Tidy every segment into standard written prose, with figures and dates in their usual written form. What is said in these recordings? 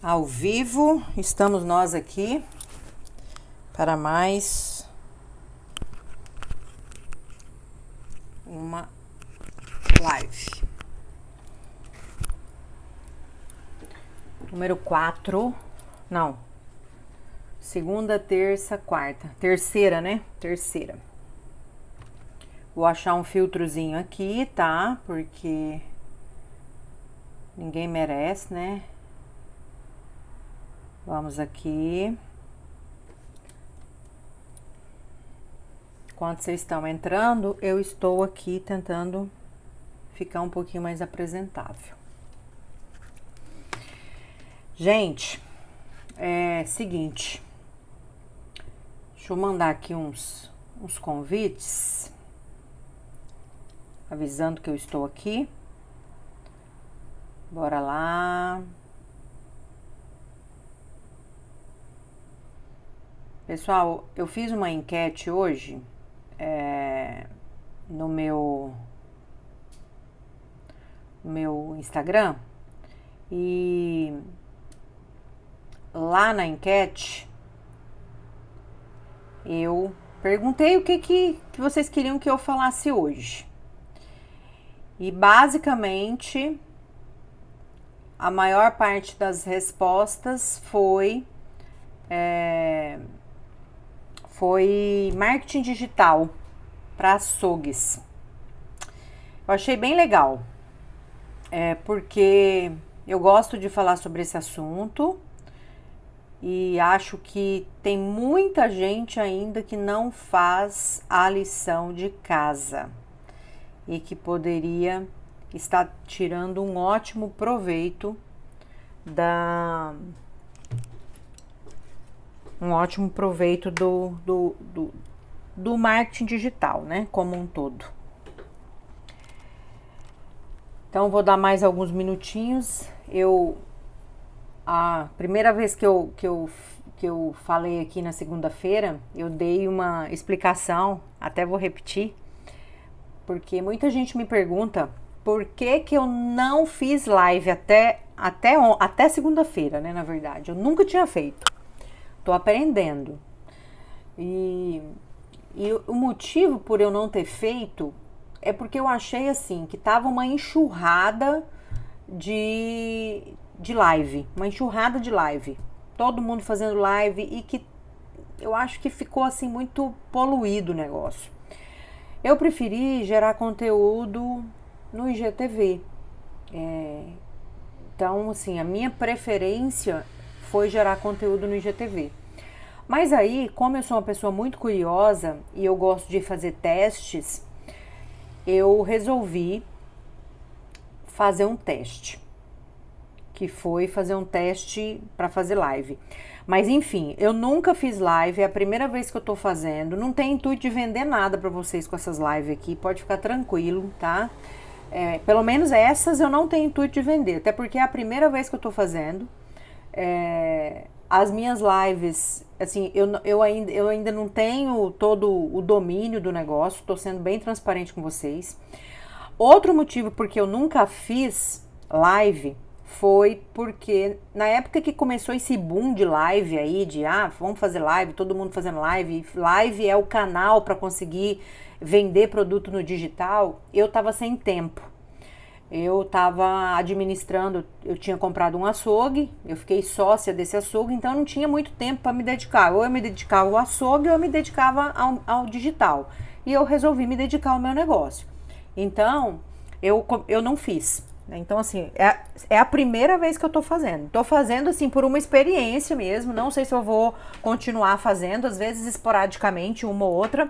Ao vivo, estamos nós aqui para mais uma live. Número 4, não, segunda, terça, quarta, terceira, né? Terceira. Vou achar um filtrozinho aqui, tá? Porque ninguém merece, né? Vamos aqui. Enquanto vocês estão entrando, eu estou aqui tentando ficar um pouquinho mais apresentável. Gente, seguinte. Deixa eu mandar aqui uns convites, avisando que eu estou aqui. Bora lá. Pessoal, eu fiz uma enquete hoje no meu Instagram e lá na enquete eu perguntei o que vocês queriam que eu falasse hoje. E basicamente a maior parte das respostas foi marketing digital para açougues. Eu achei bem legal, porque eu gosto de falar sobre esse assunto e acho que tem muita gente ainda que não faz a lição de casa e que poderia estar tirando um ótimo proveito do marketing digital, né, como um todo. Então, vou dar mais alguns minutinhos. A primeira vez que eu falei aqui na segunda-feira, eu dei uma explicação, até vou repetir, porque muita gente me pergunta por que eu não fiz live até segunda-feira, né, na verdade. Eu nunca tinha feito. Tô aprendendo. E o motivo por eu não ter feito é porque eu achei assim que tava uma enxurrada de live, uma enxurrada de live. Todo mundo fazendo live e que eu acho que ficou assim muito poluído o negócio. Eu preferi gerar conteúdo no IGTV. Então, assim, a minha preferência foi gerar conteúdo no IGTV. Mas aí, como eu sou uma pessoa muito curiosa e eu gosto de fazer testes, eu resolvi fazer um teste, que foi fazer um teste para fazer live. Mas enfim, eu nunca fiz live, é a primeira vez que eu tô fazendo, não tem intuito de vender nada para vocês com essas lives aqui, pode ficar tranquilo, tá? Pelo menos essas eu não tenho intuito de vender, até porque é a primeira vez que eu tô fazendo. As minhas lives, assim, eu ainda não tenho todo o domínio do negócio, tô sendo bem transparente com vocês. Outro motivo porque eu nunca fiz live foi porque na época que começou esse boom de live aí, vamos fazer live, todo mundo fazendo live, live é o canal para conseguir vender produto no digital, eu tava sem tempo. Eu tava administrando, eu tinha comprado um açougue, eu fiquei sócia desse açougue, então eu não tinha muito tempo para me dedicar. Ou eu me dedicava ao açougue ou eu me dedicava ao digital. E eu resolvi me dedicar ao meu negócio. Então, eu não fiz. Então, assim, é a primeira vez que eu tô fazendo. Tô fazendo, assim, por uma experiência mesmo. Não sei se eu vou continuar fazendo, às vezes esporadicamente, uma ou outra.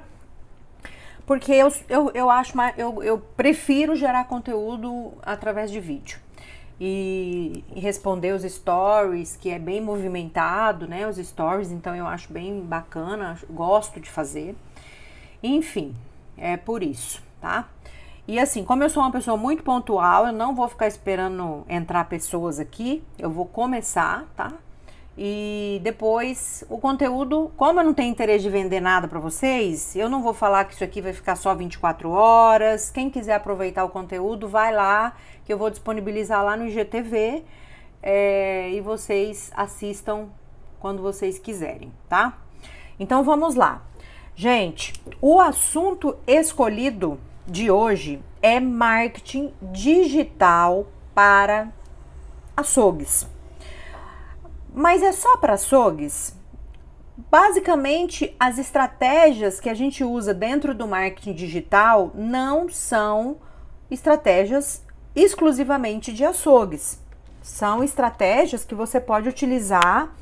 Porque eu prefiro gerar conteúdo através de vídeo. E responder os stories, que é bem movimentado, né? Os stories, então eu acho bem bacana, gosto de fazer. Enfim, é por isso, tá? E assim, como eu sou uma pessoa muito pontual, eu não vou ficar esperando entrar pessoas aqui, eu vou começar, tá? E depois o conteúdo, como eu não tenho interesse de vender nada para vocês, eu não vou falar que isso aqui vai ficar só 24 horas. Quem quiser aproveitar o conteúdo, vai lá, que eu vou disponibilizar lá no IGTV. e vocês assistam quando vocês quiserem, tá? Então vamos lá. Gente, o assunto escolhido de hoje é marketing digital para açougues. Mas é só para açougues? Basicamente, as estratégias que a gente usa dentro do marketing digital não são estratégias exclusivamente de açougues. São estratégias que você pode utilizar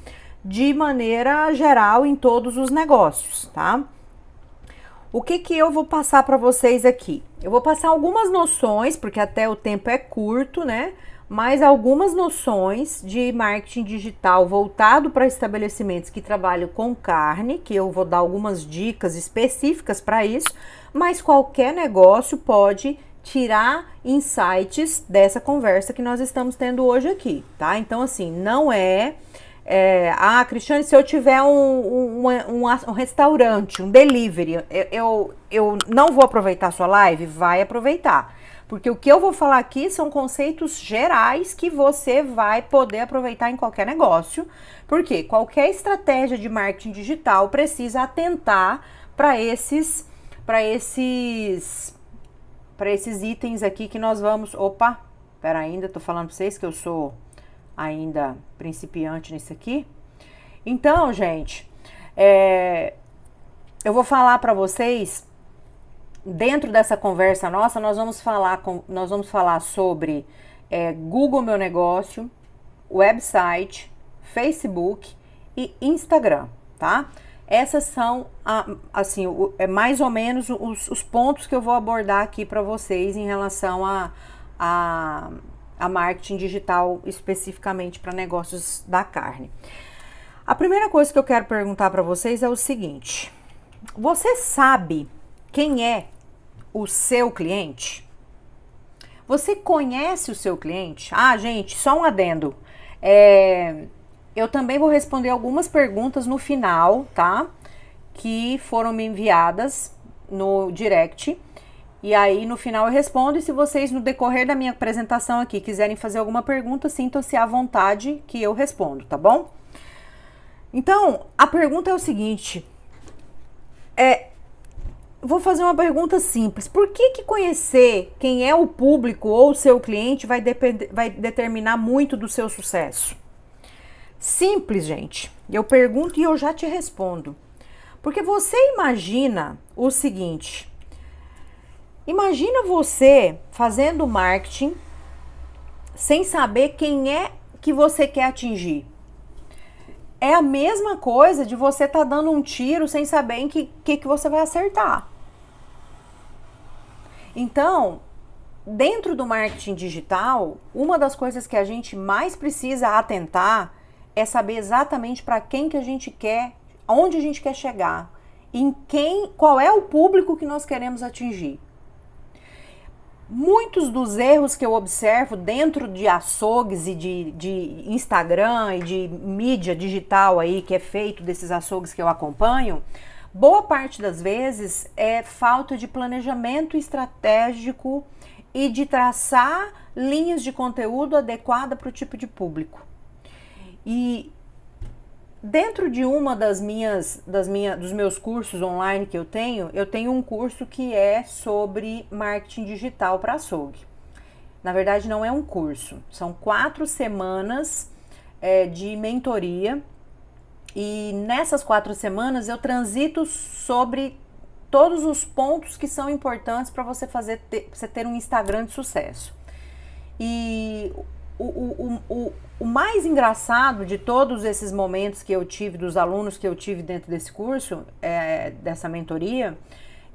de maneira geral em todos os negócios, tá? O que eu vou passar para vocês aqui? Eu vou passar algumas noções, porque até o tempo é curto, né? Mas algumas noções de marketing digital voltado para estabelecimentos que trabalham com carne, que eu vou dar algumas dicas específicas para isso, mas qualquer negócio pode tirar insights dessa conversa que nós estamos tendo hoje aqui, tá? Então, assim, não Cristiane, se eu tiver um restaurante, um delivery, eu não vou aproveitar a sua live? Vai aproveitar. Porque o que eu vou falar aqui são conceitos gerais que você vai poder aproveitar em qualquer negócio. Porque qualquer estratégia de marketing digital precisa atentar para esses itens aqui que nós vamos... Opa, pera ainda, tô falando para vocês que eu sou ainda principiante nisso aqui. Então, gente, eu vou falar para vocês, dentro dessa conversa nossa, nós vamos falar sobre Google Meu Negócio, website, Facebook e Instagram, tá? Essas são, mais ou menos os pontos que eu vou abordar aqui para vocês em relação a marketing digital especificamente para negócios da carne. A primeira coisa que eu quero perguntar para vocês é o seguinte: você sabe quem é o seu cliente? Você conhece o seu cliente? Gente, só um adendo. Eu também vou responder algumas perguntas no final, tá? Que foram me enviadas no direct. E aí, no final eu respondo. E se vocês, no decorrer da minha apresentação aqui, quiserem fazer alguma pergunta, sintam-se à vontade que eu respondo, tá bom? Então, a pergunta é o seguinte. Vou fazer uma pergunta simples. Por que conhecer quem é o público ou o seu cliente vai determinar muito do seu sucesso? Simples, gente. Eu pergunto e eu já te respondo. Porque você imagina o seguinte... Imagina você fazendo marketing sem saber quem é que você quer atingir. É a mesma coisa de você estar dando um tiro sem saber em que você vai acertar. Então, dentro do marketing digital, uma das coisas que a gente mais precisa atentar é saber exatamente para quem que a gente quer, onde a gente quer chegar, qual é o público que nós queremos atingir. Muitos dos erros que eu observo dentro de açougues e de Instagram e de mídia digital aí que é feito desses açougues que eu acompanho, boa parte das vezes é falta de planejamento estratégico e de traçar linhas de conteúdo adequada para o tipo de público. E dentro de uma dos meus cursos online que eu tenho um curso que é sobre marketing digital para açougue. Na verdade, não é um curso, são 4 semanas de mentoria. E nessas 4 semanas eu transito sobre todos os pontos que são importantes para você ter um Instagram de sucesso. E o mais engraçado de todos esses momentos que eu tive, dos alunos que eu tive dentro desse curso, dessa mentoria,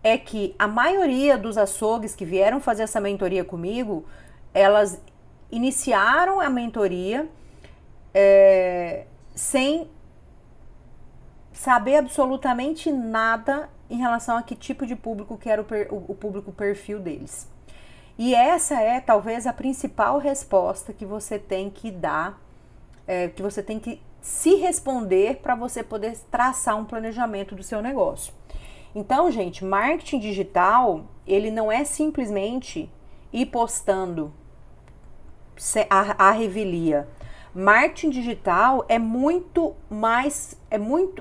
é que a maioria dos açougues que vieram fazer essa mentoria comigo, elas iniciaram a mentoria sem saber absolutamente nada em relação a que tipo de público que era o público perfil deles. E essa é talvez a principal resposta que você tem que dar, que você tem que se responder para você poder traçar um planejamento do seu negócio. Então, gente, marketing digital, ele não é simplesmente ir postando a revelia. Marketing digital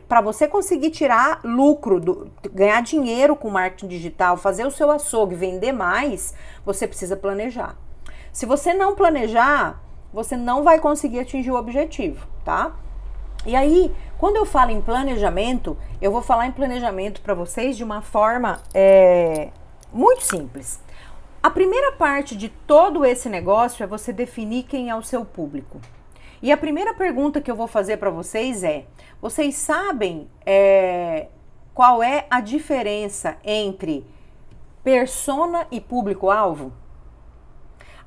para você conseguir tirar lucro, ganhar dinheiro com marketing digital, fazer o seu açougue, vender mais, você precisa planejar. Se você não planejar, você não vai conseguir atingir o objetivo, tá? E aí, quando eu falo em planejamento, eu vou falar em planejamento para vocês de uma forma muito simples. A primeira parte de todo esse negócio é você definir quem é o seu público. E a primeira pergunta que eu vou fazer para vocês é: vocês sabem qual é a diferença entre persona e público-alvo?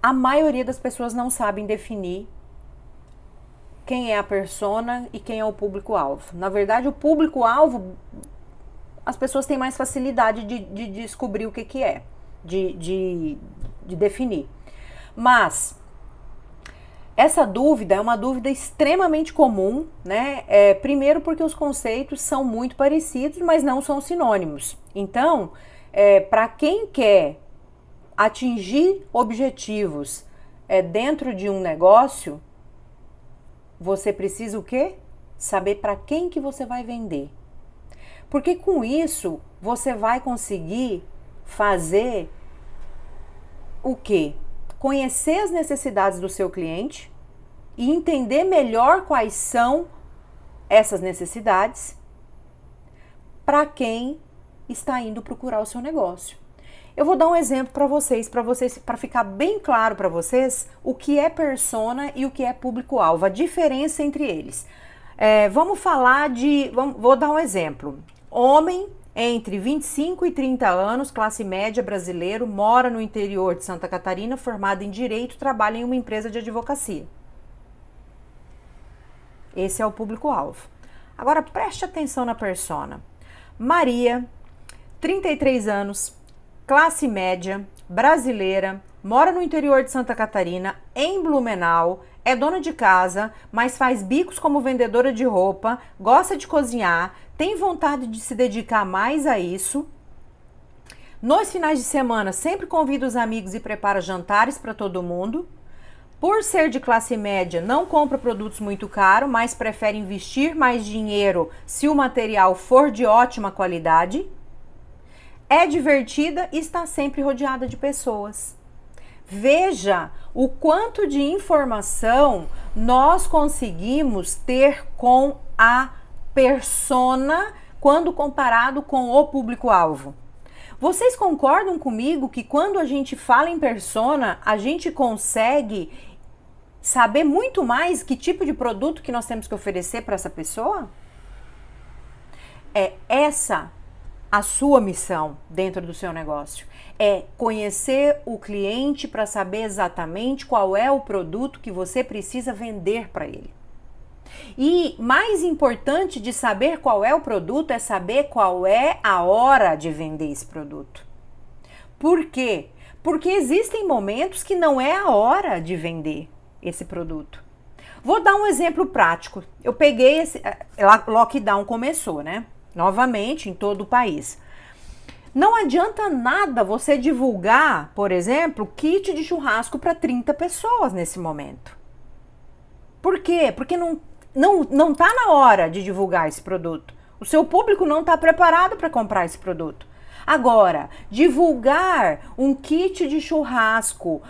A maioria das pessoas não sabem definir quem é a persona e quem é o público-alvo. Na verdade, o público-alvo, as pessoas têm mais facilidade de descobrir o que é, de definir. Mas essa dúvida é uma dúvida extremamente comum, né? Primeiro porque os conceitos são muito parecidos, mas não são sinônimos. Então, para quem quer atingir objetivos dentro de um negócio, você precisa o quê? Saber para quem que você vai vender. Porque com isso, você vai conseguir fazer o quê? Conhecer as necessidades do seu cliente e entender melhor quais são essas necessidades para quem está indo procurar o seu negócio. Eu vou dar um exemplo para vocês, para ficar bem claro para vocês o que é persona e o que é público-alvo, a diferença entre eles. Vou dar um exemplo. Homem entre 25 e 30 anos, classe média brasileiro, mora no interior de Santa Catarina, formado em Direito, trabalha em uma empresa de advocacia. Esse é o público-alvo. Agora preste atenção na persona. Maria, 33 anos, classe média, brasileira, mora no interior de Santa Catarina, em Blumenau, é dona de casa, mas faz bicos como vendedora de roupa, gosta de cozinhar, tem vontade de se dedicar mais a isso. Nos finais de semana, sempre convida os amigos e prepara jantares para todo mundo. Por ser de classe média, não compra produtos muito caros, mas prefere investir mais dinheiro se o material for de ótima qualidade. É divertida e está sempre rodeada de pessoas. Veja o quanto de informação nós conseguimos ter com a persona quando comparado com o público-alvo. Vocês concordam comigo que quando a gente fala em persona, a gente consegue saber muito mais que tipo de produto que nós temos que oferecer para essa pessoa? É essa a sua missão dentro do seu negócio. É conhecer o cliente para saber exatamente qual é o produto que você precisa vender para ele. E mais importante de saber qual é o produto é saber qual é a hora de vender esse produto. Por quê? Porque existem momentos que não é a hora de vender esse produto. Vou dar um exemplo prático. Eu peguei lockdown começou, né? Novamente em todo o país. Não adianta nada você divulgar, por exemplo, kit de churrasco para 30 pessoas nesse momento. Por quê? Porque não tá na hora de divulgar esse produto. O seu público não está preparado para comprar esse produto. Agora, divulgar um kit de churrasco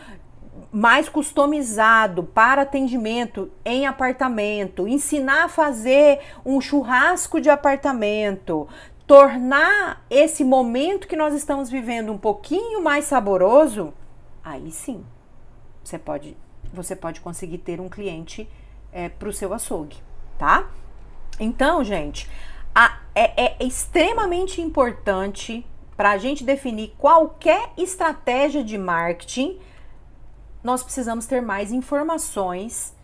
mais customizado para atendimento em apartamento, ensinar a fazer um churrasco de apartamento, tornar esse momento que nós estamos vivendo um pouquinho mais saboroso, aí sim, você pode conseguir ter um cliente para o seu açougue, tá? Então, gente, é extremamente importante para a gente definir qualquer estratégia de marketing. Nós precisamos ter mais informações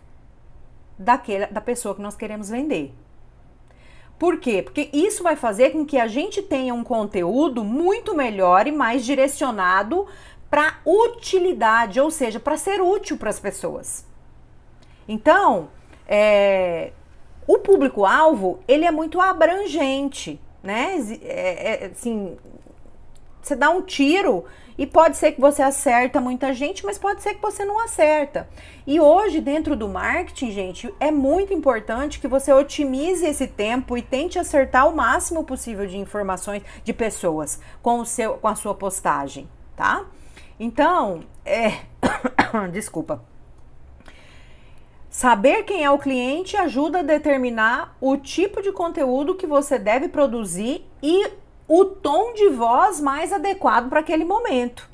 da pessoa que nós queremos vender. Por quê? Porque isso vai fazer com que a gente tenha um conteúdo muito melhor e mais direcionado para utilidade, ou seja, para ser útil para as pessoas. Então, o público-alvo, ele é muito abrangente, né? Assim, você dá um tiro E pode ser que você acerta muita gente, mas pode ser que você não acerta. E hoje, dentro do marketing, gente, é muito importante que você otimize esse tempo e tente acertar o máximo possível de informações de pessoas com a sua postagem, tá? Então, desculpa. Saber quem é o cliente ajuda a determinar o tipo de conteúdo que você deve produzir e o tom de voz mais adequado para aquele momento.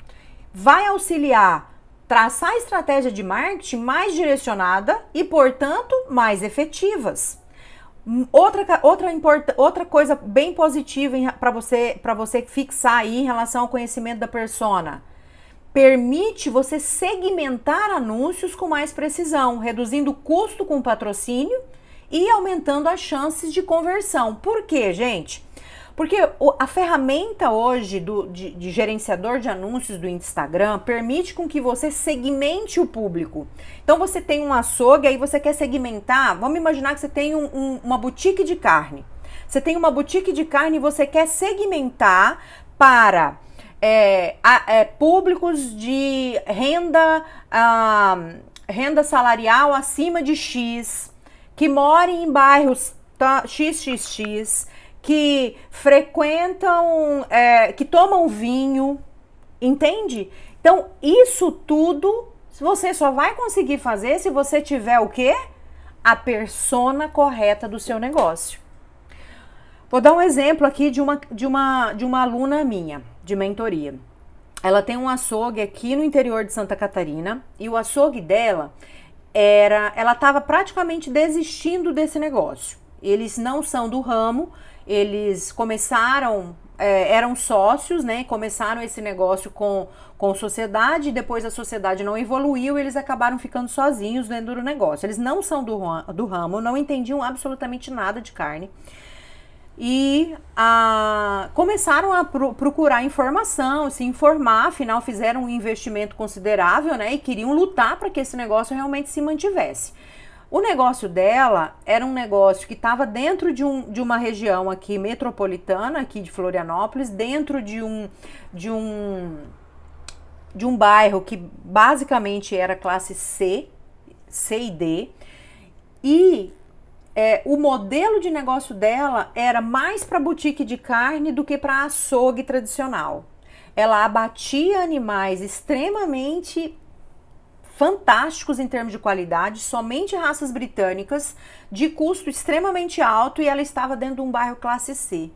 Vai auxiliar traçar estratégia de marketing mais direcionada e, portanto, mais efetivas. Outra coisa bem positiva para você fixar aí em relação ao conhecimento da persona. Permite você segmentar anúncios com mais precisão, reduzindo o custo com o patrocínio e aumentando as chances de conversão. Por quê, gente? Porque a ferramenta hoje de gerenciador de anúncios do Instagram permite com que você segmente o público. Então você tem um açougue, aí você quer segmentar, vamos imaginar que você tem uma boutique de carne. Você tem uma boutique de carne e você quer segmentar para públicos de renda salarial acima de X, que morem em bairros XXX, que frequentam, que tomam vinho, entende? Então, isso tudo você só vai conseguir fazer se você tiver o quê? A persona correta do seu negócio. Vou dar um exemplo aqui de uma aluna minha, de mentoria. Ela tem um açougue aqui no interior de Santa Catarina e o açougue dela ela estava praticamente desistindo desse negócio. Eles não são do ramo, eles começaram, eram sócios, né? Começaram esse negócio com sociedade, depois a sociedade não evoluiu, eles acabaram ficando sozinhos dentro do negócio. Eles não são do ramo, não entendiam absolutamente nada de carne. E começaram a procurar informação, se informar, afinal fizeram um investimento considerável, né? E queriam lutar para que esse negócio realmente se mantivesse. O negócio dela era um negócio que estava dentro de uma região aqui metropolitana, aqui de Florianópolis, dentro de um bairro que basicamente era classe C e D, e o modelo de negócio dela era mais para boutique de carne do que para açougue tradicional. Ela abatia animais extremamente fantásticos em termos de qualidade, somente raças britânicas, de custo extremamente alto, e ela estava dentro de um bairro classe C.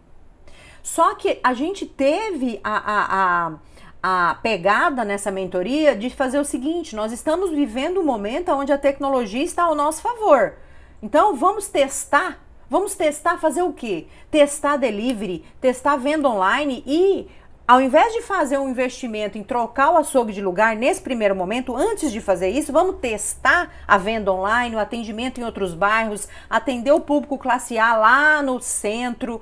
Só que a gente teve a pegada nessa mentoria de fazer o seguinte: nós estamos vivendo um momento onde a tecnologia está ao nosso favor. Então vamos testar fazer o quê? Testar delivery, testar venda online e, ao invés de fazer um investimento em trocar o açougue de lugar nesse primeiro momento, antes de fazer isso, vamos testar a venda online, o atendimento em outros bairros, atender o público classe A lá no centro,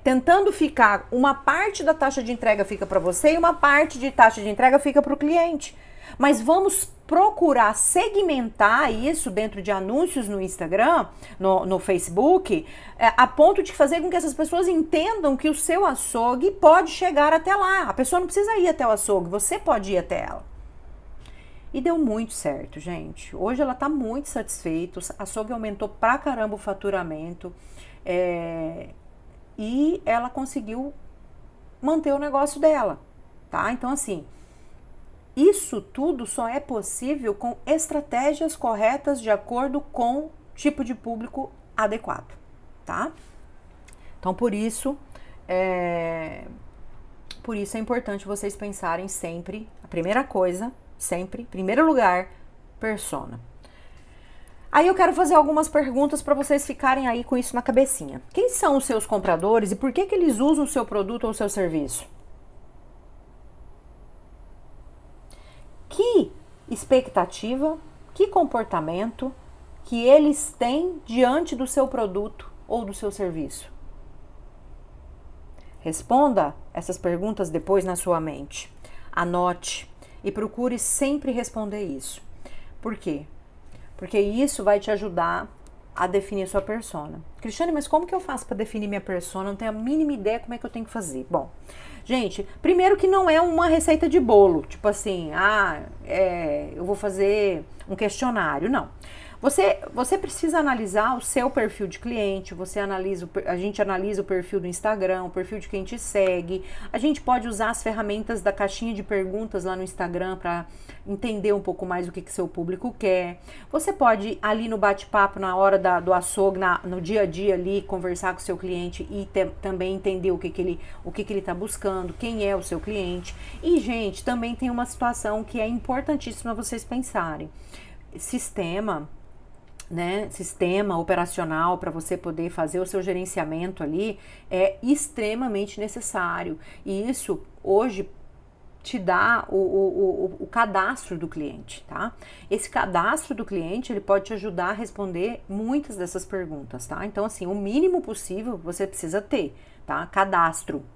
tentando ficar, uma parte da taxa de entrega fica para você e uma parte de taxa de entrega fica para o cliente. Mas vamos procurar segmentar isso dentro de anúncios no Instagram, no Facebook, a ponto de fazer com que essas pessoas entendam que o seu açougue pode chegar até lá. A pessoa não precisa ir até o açougue, você pode ir até ela. E deu muito certo, gente. Hoje ela tá muito satisfeita, o açougue aumentou pra caramba o faturamento, e ela conseguiu manter o negócio dela, tá? Então, assim, isso tudo só é possível com estratégias corretas de acordo com o tipo de público adequado, tá? Então, por isso é importante vocês pensarem sempre, a primeira coisa, sempre, em primeiro lugar, persona. Aí eu quero fazer algumas perguntas para vocês ficarem aí com isso na cabecinha. Quem são os seus compradores e por que eles usam o seu produto ou o seu serviço? Que expectativa, que comportamento que eles têm diante do seu produto ou do seu serviço? Responda essas perguntas depois na sua mente. Anote e procure sempre responder isso. Por quê? Porque isso vai te ajudar a definir a sua persona. Cristiane, mas como que eu faço para definir minha persona? Não tenho a mínima ideia como é que eu tenho que fazer. Bom, gente, primeiro que não é uma receita de bolo, tipo assim, eu vou fazer um questionário, não. Você precisa analisar o seu perfil de cliente, a gente analisa o perfil do Instagram, o perfil de quem te segue. A gente pode usar as ferramentas da caixinha de perguntas lá no Instagram para entender um pouco mais o que seu público quer. Você pode, ali no bate-papo, na hora do açougue, no dia a dia ali, conversar com o seu cliente e também entender o que ele está buscando, quem é o seu cliente. E, gente, também tem uma situação que é importantíssima vocês pensarem. Sistema operacional para você poder fazer o seu gerenciamento ali é extremamente necessário. E isso hoje te dá o cadastro do cliente, tá? Esse cadastro do cliente, ele pode te ajudar a responder muitas dessas perguntas, tá? Então, assim, o mínimo possível você precisa ter, tá?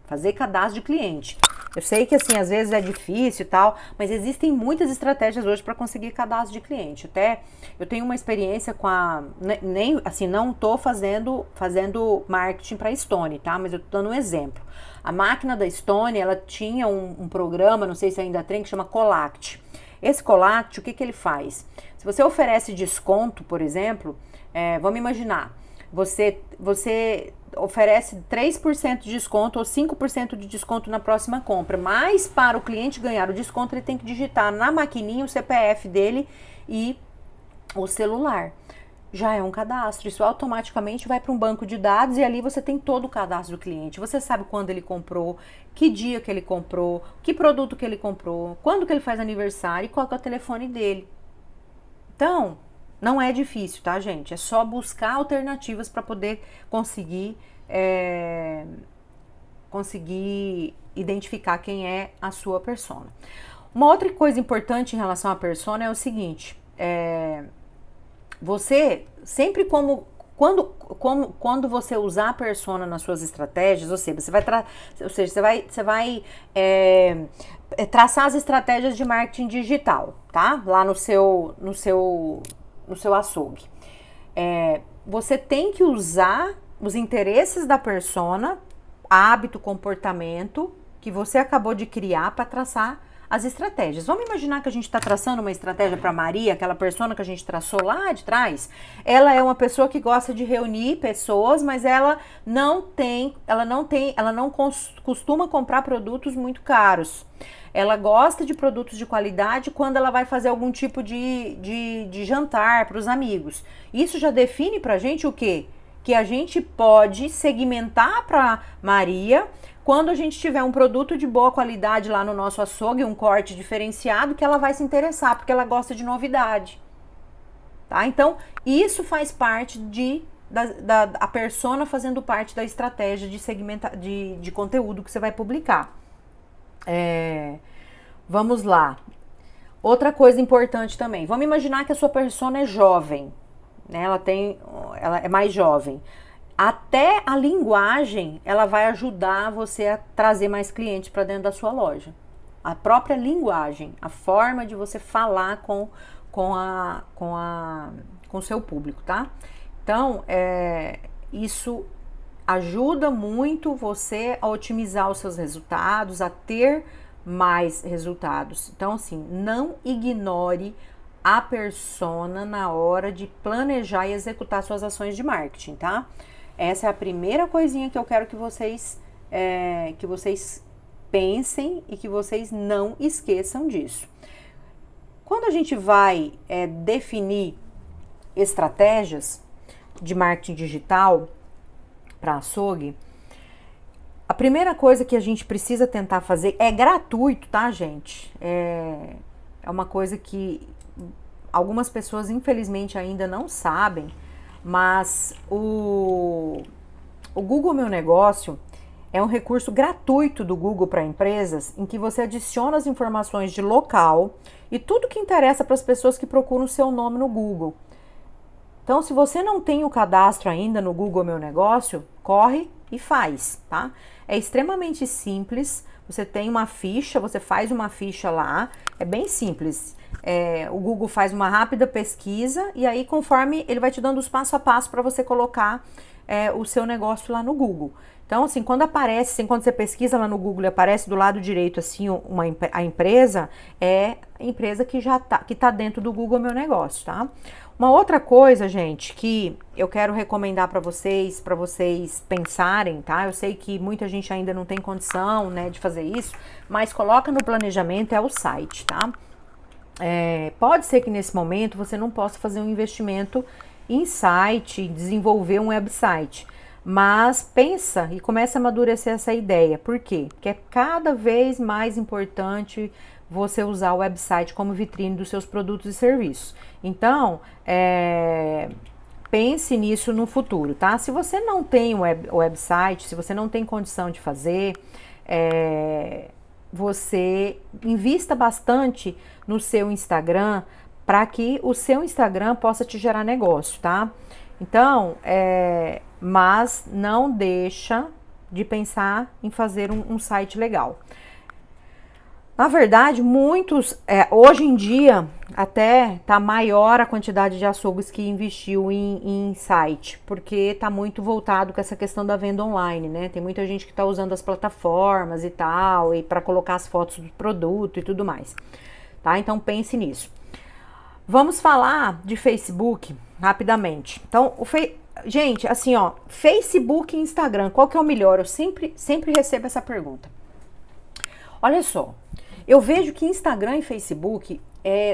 Fazer cadastro de cliente. Eu sei que, assim, às vezes é difícil e tal, mas existem muitas estratégias hoje para conseguir cadastro de cliente. Até eu tenho uma experiência não tô fazendo marketing para Stone, tá? Mas eu tô dando um exemplo. A máquina da Stone, ela tinha um programa, não sei se ainda tem, que chama Colact. Esse Colact, o que ele faz? Se você oferece desconto, por exemplo, vamos imaginar, você oferece 3% de desconto ou 5% de desconto na próxima compra, mas para o cliente ganhar o desconto, ele tem que digitar na maquininha o CPF dele e o celular. Já é um cadastro, isso automaticamente vai para um banco de dados e ali você tem todo o cadastro do cliente. Você sabe quando ele comprou, que dia que ele comprou, que produto que ele comprou, quando que ele faz aniversário e qual que é o telefone dele. Então, não é difícil, tá, gente? É só buscar alternativas para poder conseguir identificar quem é a sua persona. Uma outra coisa importante em relação à persona é o seguinte, você sempre quando você usar a persona nas suas estratégias, ou seja, você vai traçar as estratégias de marketing digital, tá? Lá no seu açougue. Você tem que usar os interesses da persona, hábito, comportamento que você acabou de criar para traçar as estratégias. Vamos imaginar que a gente está traçando uma estratégia para Maria, aquela persona que a gente traçou lá de trás. Ela é uma pessoa que gosta de reunir pessoas, mas ela não costuma comprar produtos muito caros. Ela gosta de produtos de qualidade quando ela vai fazer algum tipo de jantar para os amigos. Isso já define para a gente o quê? Que a gente pode segmentar para Maria quando a gente tiver um produto de boa qualidade lá no nosso açougue, um corte diferenciado, que ela vai se interessar, porque ela gosta de novidade. Tá? Então, isso faz parte a persona fazendo parte da estratégia de conteúdo que você vai publicar. Vamos lá. Outra coisa importante também. Vamos imaginar que a sua persona é jovem, né? Ela é mais jovem. Até a linguagem, ela vai ajudar você a trazer mais clientes para dentro da sua loja. A própria linguagem, a forma de você falar com o seu público, tá? Então, isso ajuda muito você a otimizar os seus resultados, a ter mais resultados. Então, assim, não ignore a persona na hora de planejar e executar suas ações de marketing, tá? Essa é a primeira coisinha que eu quero que vocês pensem e que vocês não esqueçam disso. Quando a gente vai definir estratégias de marketing digital para açougue, a primeira coisa que a gente precisa tentar fazer é gratuito, tá, gente? É uma coisa que algumas pessoas, infelizmente, ainda não sabem, mas o Google Meu Negócio é um recurso gratuito do Google para empresas em que você adiciona as informações de local e tudo que interessa para as pessoas que procuram o seu nome no Google. Então, se você não tem o cadastro ainda no Google Meu Negócio, corre e faz, tá? É extremamente simples, você tem uma ficha, você faz uma ficha lá, é bem simples. o Google faz uma rápida pesquisa e aí conforme ele vai te dando os passo a passo para você colocar o seu negócio lá no Google. Então, assim, quando aparece, assim, quando você pesquisa lá no Google e aparece do lado direito, assim, a empresa, é a empresa que já tá dentro do Google Meu Negócio, tá? Uma outra coisa, gente, que eu quero recomendar para vocês pensarem, tá? Eu sei que muita gente ainda não tem condição, né, de fazer isso, mas coloca no planejamento o site, tá? Pode ser que nesse momento você não possa fazer um investimento em site, desenvolver um website, mas pensa e começa a amadurecer essa ideia. Por quê? Porque é cada vez mais importante você usar o website como vitrine dos seus produtos e serviços. Então, pense nisso no futuro, tá? Se você não tem o website, se você não tem condição de fazer, você invista bastante no seu Instagram para que o seu Instagram possa te gerar negócio, tá? Então, mas não deixa de pensar em fazer um site legal. Na verdade, muitos, hoje em dia, até tá maior a quantidade de açougues que investiu em site, porque tá muito voltado com essa questão da venda online, né? Tem muita gente que tá usando as plataformas e tal, e para colocar as fotos do produto e tudo mais, tá? Então pense nisso. Vamos falar de Facebook rapidamente. Então, gente, assim, ó, Facebook e Instagram, qual que é o melhor? Eu sempre recebo essa pergunta. Olha só, eu vejo que Instagram e Facebook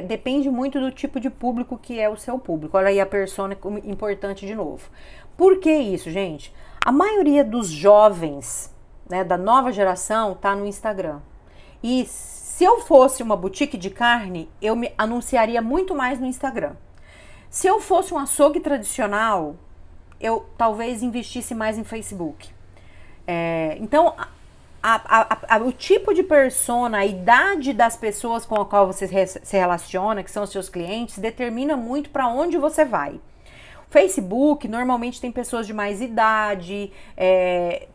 depende muito do tipo de público que é o seu público. Olha aí a persona importante de novo. Por que isso, gente? A maioria dos jovens, né, da nova geração tá no Instagram. E se eu fosse uma boutique de carne, eu me anunciaria muito mais no Instagram. Se eu fosse um açougue tradicional, eu talvez investisse mais em Facebook. Então, o tipo de persona, a idade das pessoas com a qual você se relaciona, que são os seus clientes, determina muito para onde você vai. Facebook, normalmente tem pessoas de mais idade,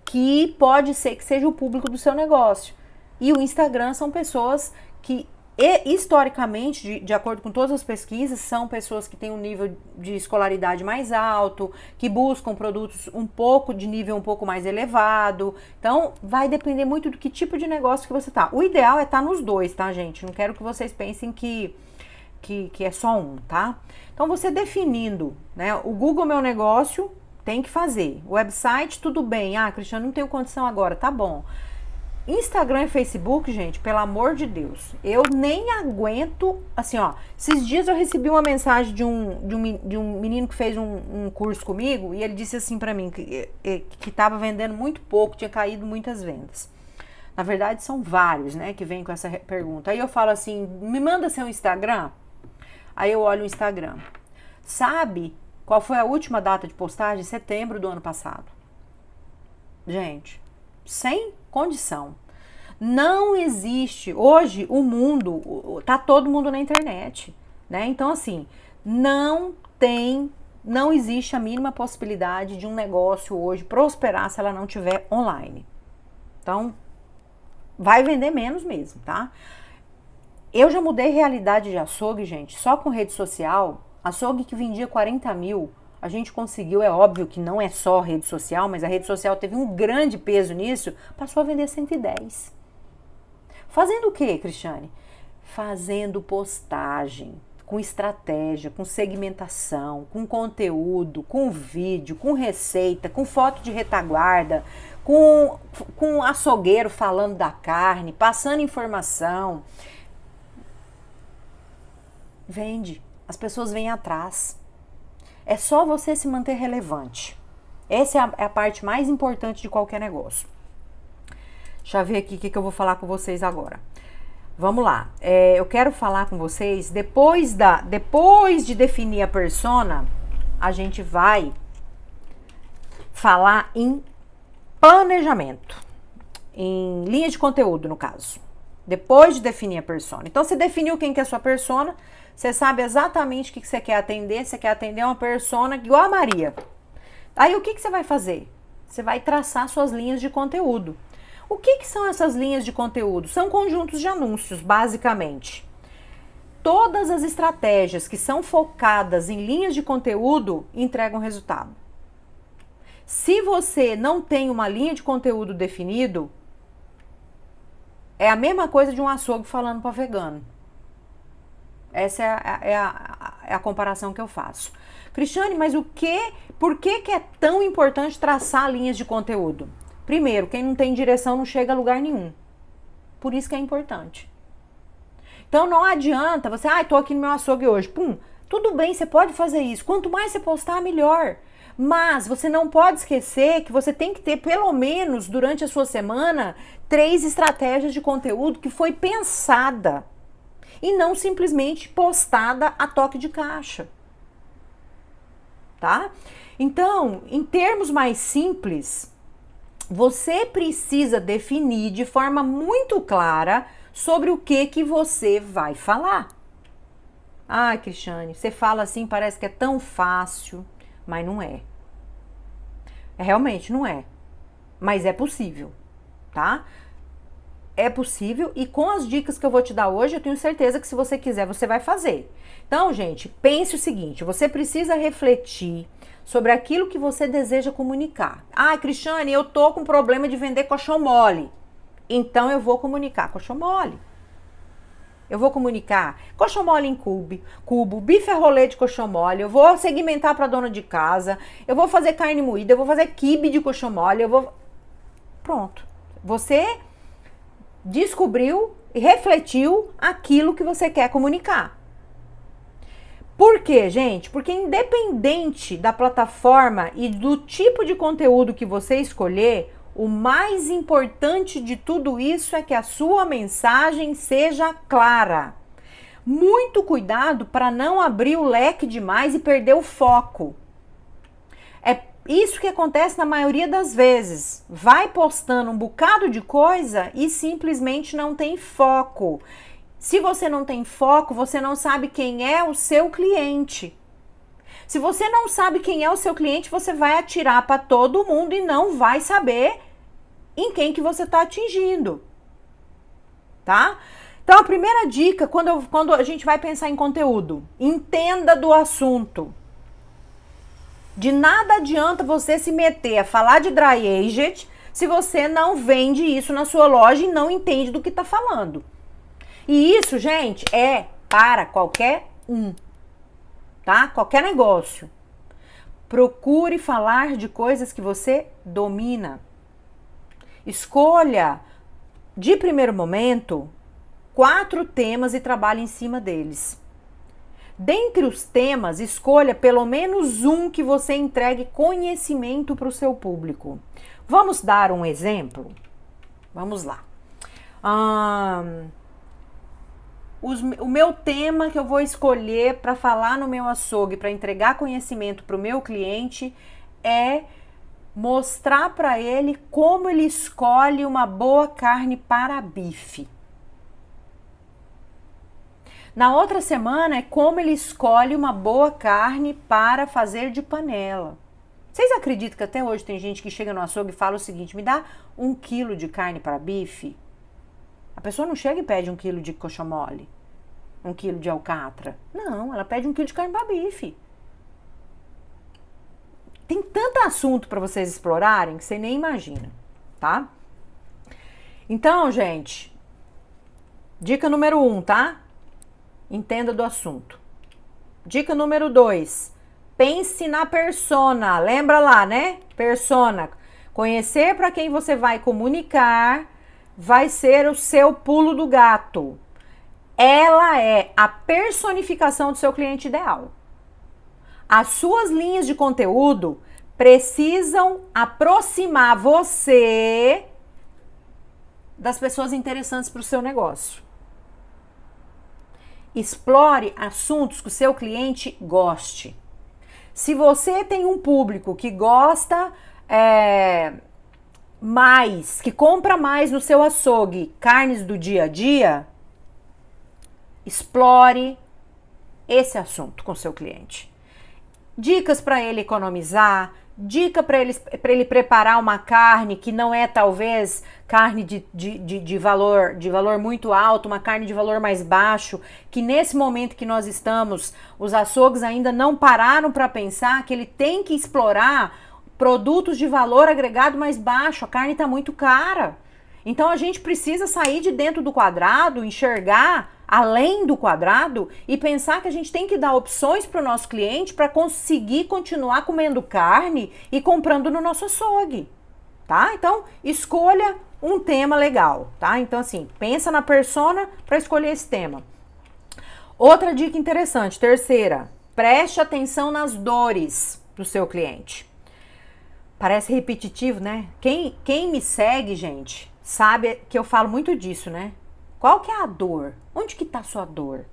que pode ser que seja o público do seu negócio. E o Instagram são pessoas que, historicamente, de acordo com todas as pesquisas, são pessoas que têm um nível de escolaridade mais alto, que buscam produtos de nível um pouco mais elevado. Então, vai depender muito do que tipo de negócio que você tá. O ideal é estar nos dois, tá, gente? Não quero que vocês pensem que é só um, tá? Então, você definindo, né? O Google Meu Negócio tem que fazer. O website, tudo bem. Ah, Cristiano, não tenho condição agora. Tá bom. Instagram e Facebook, gente, pelo amor de Deus, eu nem aguento, assim, ó, esses dias eu recebi uma mensagem de um menino que fez um curso comigo e ele disse assim pra mim, que tava vendendo muito pouco, tinha caído muitas vendas. Na verdade, são vários, né, que vêm com essa pergunta. Aí eu falo assim, me manda seu Instagram? Aí eu olho o Instagram. Sabe qual foi a última data de postagem? Setembro do ano passado. Gente, sem condição. Não existe. Hoje, o mundo, tá todo mundo na internet, né? Então, assim, não existe a mínima possibilidade de um negócio hoje prosperar se ela não tiver online. Então, vai vender menos mesmo, tá? Eu já mudei realidade de açougue, gente, só com rede social. Açougue que vendia 40 mil, a gente conseguiu, é óbvio que não é só rede social, mas a rede social teve um grande peso nisso, passou a vender 110. Fazendo o quê, Cristiane? Fazendo postagem, com estratégia, com segmentação, com conteúdo, com vídeo, com receita, com foto de retaguarda, com açougueiro falando da carne, passando informação. Vende, as pessoas vêm atrás. É só você se manter relevante. Essa é a parte mais importante de qualquer negócio. Deixa eu ver aqui o que eu vou falar com vocês agora. Vamos lá. Eu quero falar com vocês, depois de definir a persona, a gente vai falar em planejamento. Em linha de conteúdo, no caso. Depois de definir a persona. Então, você definiu quem que é a sua persona, você sabe exatamente o que você quer atender. Você quer atender uma persona igual a Maria. Aí, o que você vai fazer? Você vai traçar suas linhas de conteúdo. O que são essas linhas de conteúdo? São conjuntos de anúncios, basicamente. todas as estratégias que são focadas em linhas de conteúdo entregam resultado. Se você não tem uma linha de conteúdo definido, é a mesma coisa de um açougue falando para vegano. Essa é a comparação que eu faço. Cristiane, mas por que é tão importante traçar linhas de conteúdo? Primeiro, quem não tem direção não chega a lugar nenhum. Por isso que é importante. Então não adianta você, tô aqui no meu açougue hoje. Tudo bem, você pode fazer isso. Quanto mais você postar, melhor. Mas você não pode esquecer que você tem que ter, pelo menos durante a sua semana, 3 estratégias de conteúdo que foi pensada e não simplesmente postada a toque de caixa. Tá? Então, em termos mais simples, você precisa definir de forma muito clara sobre o que você vai falar. Cristiane, você fala assim, parece que é tão fácil. Mas não é. Realmente não é. Mas é possível, tá? É possível e com as dicas que eu vou te dar hoje, eu tenho certeza que se você quiser, você vai fazer. Então, gente, pense o seguinte, você precisa refletir sobre aquilo que você deseja comunicar. Cristiane, eu tô com problema de vender colchão mole. Então, eu vou comunicar colchão mole. Eu vou comunicar colchão mole em cubo, bife a rolê de colchão mole, eu vou segmentar para dona de casa, eu vou fazer carne moída, eu vou fazer quibe de colchão mole, Pronto. Você descobriu e refletiu aquilo que você quer comunicar. Por quê, gente? Porque independente da plataforma e do tipo de conteúdo que você escolher, o mais importante de tudo isso é que a sua mensagem seja clara. Muito cuidado para não abrir o leque demais e perder o foco. É isso que acontece na maioria das vezes. Vai postando um bocado de coisa e simplesmente não tem foco. Se você não tem foco, você não sabe quem é o seu cliente. Se você não sabe quem é o seu cliente, você vai atirar para todo mundo e não vai saber em quem que você está atingindo, tá? Então, a primeira dica, quando a gente vai pensar em conteúdo, entenda do assunto. De nada adianta você se meter a falar de dry aged se você não vende isso na sua loja e não entende do que está falando. E isso, gente, é para qualquer tá? Qualquer negócio. Procure falar de coisas que você domina. Escolha, de primeiro momento, 4 temas e trabalhe em cima deles. Dentre os temas, escolha pelo menos um que você entregue conhecimento para o seu público. Vamos dar um exemplo? Vamos lá. O meu tema que eu vou escolher para falar no meu açougue, para entregar conhecimento para o meu cliente, é mostrar para ele como ele escolhe uma boa carne para bife. Na outra semana é como ele escolhe uma boa carne para fazer de panela. Vocês acreditam que até hoje tem gente que chega no açougue e fala o seguinte: me dá 1 quilo de carne para bife? A pessoa não chega e pede 1 quilo de coxa mole, 1 quilo de alcatra. Não, ela pede 1 quilo de carne para bife. Tem tanto assunto para vocês explorarem que você nem imagina, tá? Então, gente, dica número 1, tá? Entenda do assunto. Dica número 2, pense na persona. Lembra lá, né? Persona. Conhecer para quem você vai comunicar vai ser o seu pulo do gato. Ela é a personificação do seu cliente ideal. As suas linhas de conteúdo precisam aproximar você das pessoas interessantes para o seu negócio. Explore assuntos que o seu cliente goste. Se você tem um público que gosta mais, que compra mais no seu açougue carnes do dia a dia, explore esse assunto com o seu cliente. Dicas para ele economizar, dica para ele preparar uma carne que não é talvez carne de valor muito alto, uma carne de valor mais baixo, que nesse momento que nós estamos, os açougues ainda não pararam para pensar que ele tem que explorar produtos de valor agregado mais baixo, a carne está muito cara. Então a gente precisa sair de dentro do quadrado, enxergar além do quadrado e pensar que a gente tem que dar opções para o nosso cliente para conseguir continuar comendo carne e comprando no nosso açougue, tá? Então escolha um tema legal, tá? Então assim, pensa na persona para escolher esse tema. Outra dica interessante, terceira, preste atenção nas dores do seu cliente. Parece repetitivo, né? Quem me segue, gente, sabe que eu falo muito disso, né? Qual que é a dor? Onde que tá a sua dor?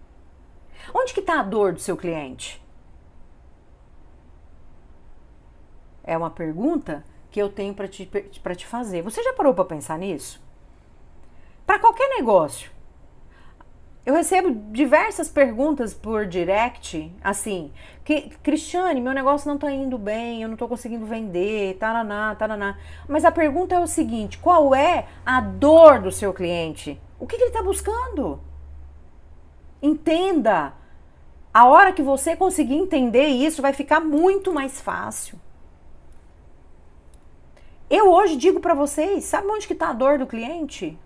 Onde que tá a dor do seu cliente? É uma pergunta que eu tenho para te fazer. Você já parou para pensar nisso? Para qualquer negócio. Eu recebo diversas perguntas por direct, assim, Cristiane, meu negócio não tá indo bem, eu não tô conseguindo vender, taraná, taraná. Mas a pergunta é o seguinte, qual é a dor do seu cliente? O que ele tá buscando? Entenda. A hora que você conseguir entender isso, vai ficar muito mais fácil. Eu hoje digo para vocês, sabe onde que tá a dor do cliente?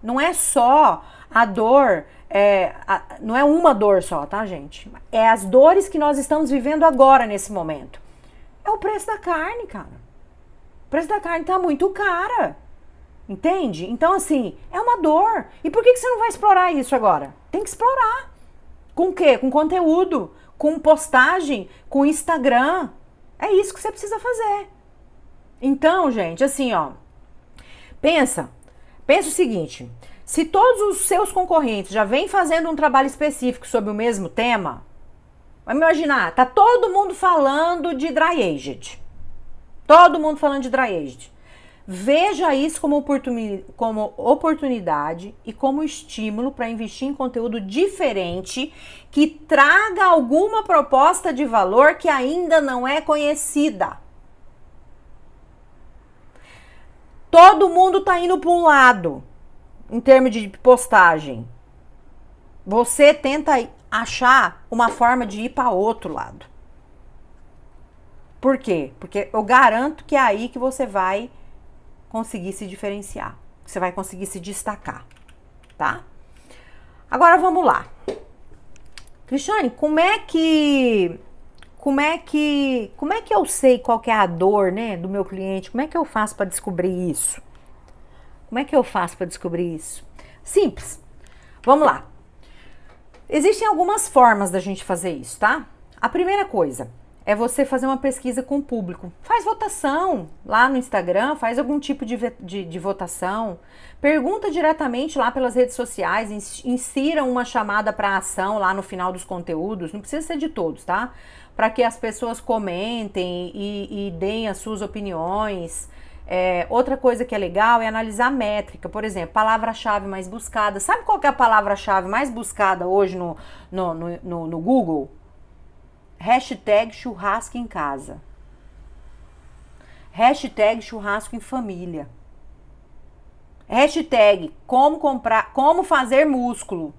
Não é só a dor, não é uma dor só, tá, gente? É as dores que nós estamos vivendo agora, nesse momento. É o preço da carne, cara. O preço da carne tá muito cara. Entende? Então, assim, é uma dor. E por que você não vai explorar isso agora? Tem que explorar. Com o quê? Com conteúdo, com postagem, com Instagram. É isso que você precisa fazer. Então, gente, assim, ó. Pensa o seguinte. Se todos os seus concorrentes já vêm fazendo um trabalho específico sobre o mesmo tema, vai imaginar, tá todo mundo falando de dry aged. Todo mundo falando de dry aged. Veja isso como oportunidade e como estímulo para investir em conteúdo diferente que traga alguma proposta de valor que ainda não é conhecida. Todo mundo tá indo para um lado em termos de postagem. Você tenta achar uma forma de ir para outro lado. Por quê? Porque eu garanto que é aí que você vai conseguir se diferenciar. Você vai conseguir se destacar, tá? Agora vamos lá. Cristiane, como é que eu sei qual que é a dor, né, do meu cliente? Como é que eu faço para descobrir isso? Como é que eu faço para descobrir isso? Simples. Vamos lá. Existem algumas formas da gente fazer isso, tá? A primeira coisa é você fazer uma pesquisa com o público. Faz votação lá no Instagram, faz algum tipo de votação. Pergunta diretamente lá pelas redes sociais, insira uma chamada para ação lá no final dos conteúdos. Não precisa ser de todos, tá? Para que as pessoas comentem e deem as suas opiniões. Outra coisa que é legal é analisar a métrica. Por exemplo, palavra-chave mais buscada. Sabe qual que é a palavra-chave mais buscada hoje no Google? Hashtag churrasco em casa. Hashtag churrasco em família. Hashtag como fazer músculo.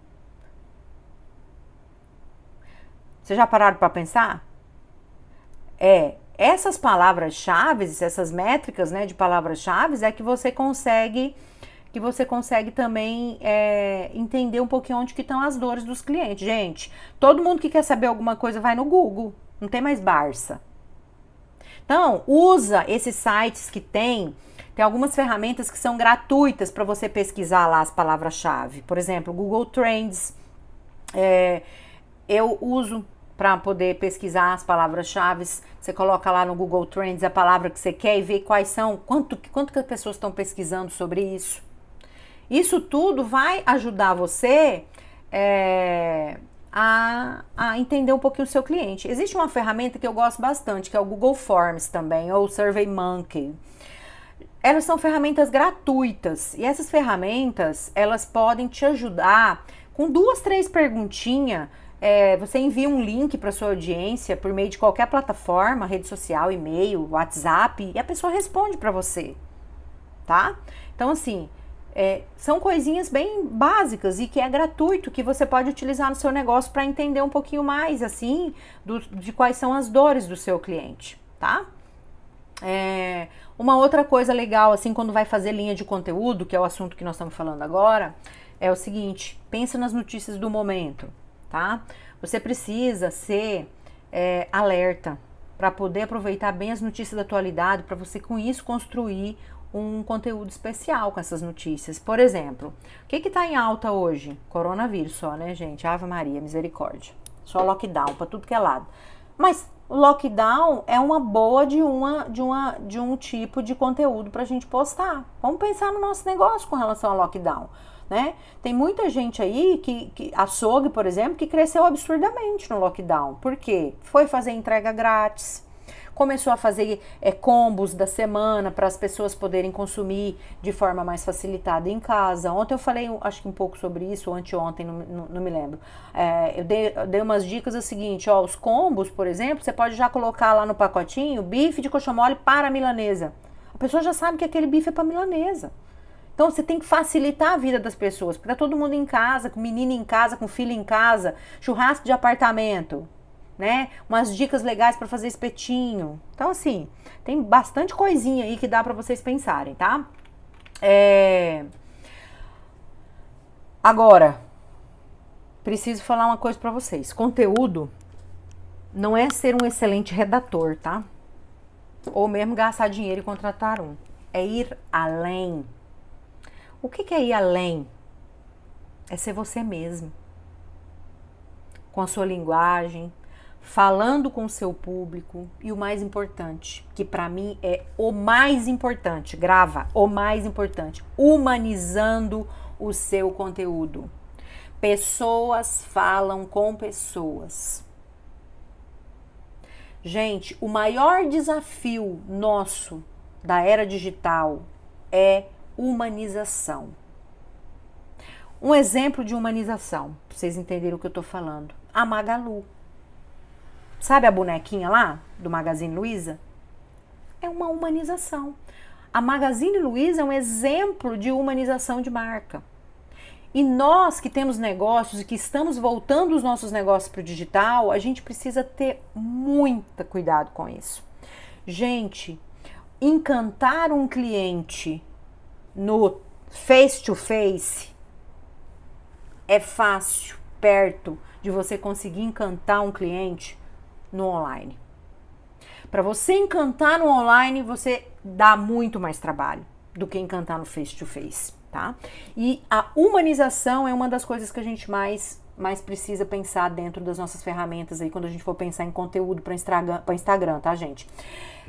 Vocês já pararam para pensar? Essas palavras-chave, essas métricas, né, de palavras-chave é que você consegue também entender um pouquinho onde que estão as dores dos clientes. Gente, todo mundo que quer saber alguma coisa vai no Google, não tem mais Barça. Então, usa esses sites que tem algumas ferramentas que são gratuitas para você pesquisar lá as palavras-chave. Por exemplo, Google Trends, eu uso para poder pesquisar as palavras-chave. Você coloca lá no Google Trends a palavra que você quer e vê quais são, quanto que as pessoas estão pesquisando sobre isso. Isso tudo vai ajudar você a entender um pouquinho o seu cliente. Existe uma ferramenta que eu gosto bastante, que é o Google Forms também, ou o SurveyMonkey. Elas são ferramentas gratuitas e essas ferramentas, elas podem te ajudar com 2, 3 perguntinhas Você envia um link para sua audiência por meio de qualquer plataforma, rede social, e-mail, WhatsApp, e a pessoa responde para você, tá? Então, assim, são coisinhas bem básicas e que é gratuito, que você pode utilizar no seu negócio para entender um pouquinho mais, assim, de quais são as dores do seu cliente, tá? Uma outra coisa legal, assim, quando vai fazer linha de conteúdo, que é o assunto que nós estamos falando agora, é o seguinte: pensa nas notícias do momento, tá? Você precisa ser alerta para poder aproveitar bem as notícias da atualidade, para você com isso construir um conteúdo especial com essas notícias. Por exemplo, o que está em alta hoje? Coronavírus só, né, gente? Ave Maria, misericórdia. Só lockdown para tudo que é lado. Mas o lockdown é uma boa de um tipo de conteúdo para a gente postar. Vamos pensar no nosso negócio com relação ao lockdown, né? Tem muita gente aí açougue, por exemplo, que cresceu absurdamente no lockdown. Por quê? Foi fazer entrega grátis, começou a fazer combos da semana para as pessoas poderem consumir de forma mais facilitada em casa. Ontem eu falei, acho que um pouco sobre isso, ou anteontem, não me lembro. Eu dei umas dicas, é o seguinte, os combos, por exemplo, você pode já colocar lá no pacotinho bife de coxão mole para milanesa. A pessoa já sabe que aquele bife é para milanesa. Então você tem que facilitar a vida das pessoas, porque tá todo mundo em casa, com menino em casa, com filho em casa, churrasco de apartamento, né? Umas dicas legais para fazer espetinho. Então, assim, tem bastante coisinha aí que dá para vocês pensarem, tá? Agora, preciso falar uma coisa para vocês. Conteúdo não é ser um excelente redator, tá? Ou mesmo gastar dinheiro e contratar um. É ir além. O que é ir além? É ser você mesmo. Com a sua linguagem, falando com o seu público e o mais importante, que para mim é o mais importante, grava, o mais importante, humanizando o seu conteúdo. Pessoas falam com pessoas. Gente, o maior desafio nosso da era digital é humanização. Um exemplo de humanização, para vocês entenderem o que eu tô falando. A Magalu. Sabe a bonequinha lá do Magazine Luiza? É uma humanização. A Magazine Luiza é um exemplo de humanização de marca. E nós que temos negócios e que estamos voltando os nossos negócios para o digital, a gente precisa ter muito cuidado com isso. Gente, encantar um cliente no face-to-face é fácil, perto de você conseguir encantar um cliente no online. Para você encantar no online, você dá muito mais trabalho do que encantar no face-to-face, tá? E a humanização é uma das coisas que a gente mais precisa pensar dentro das nossas ferramentas aí, quando a gente for pensar em conteúdo para Instagram, tá, gente?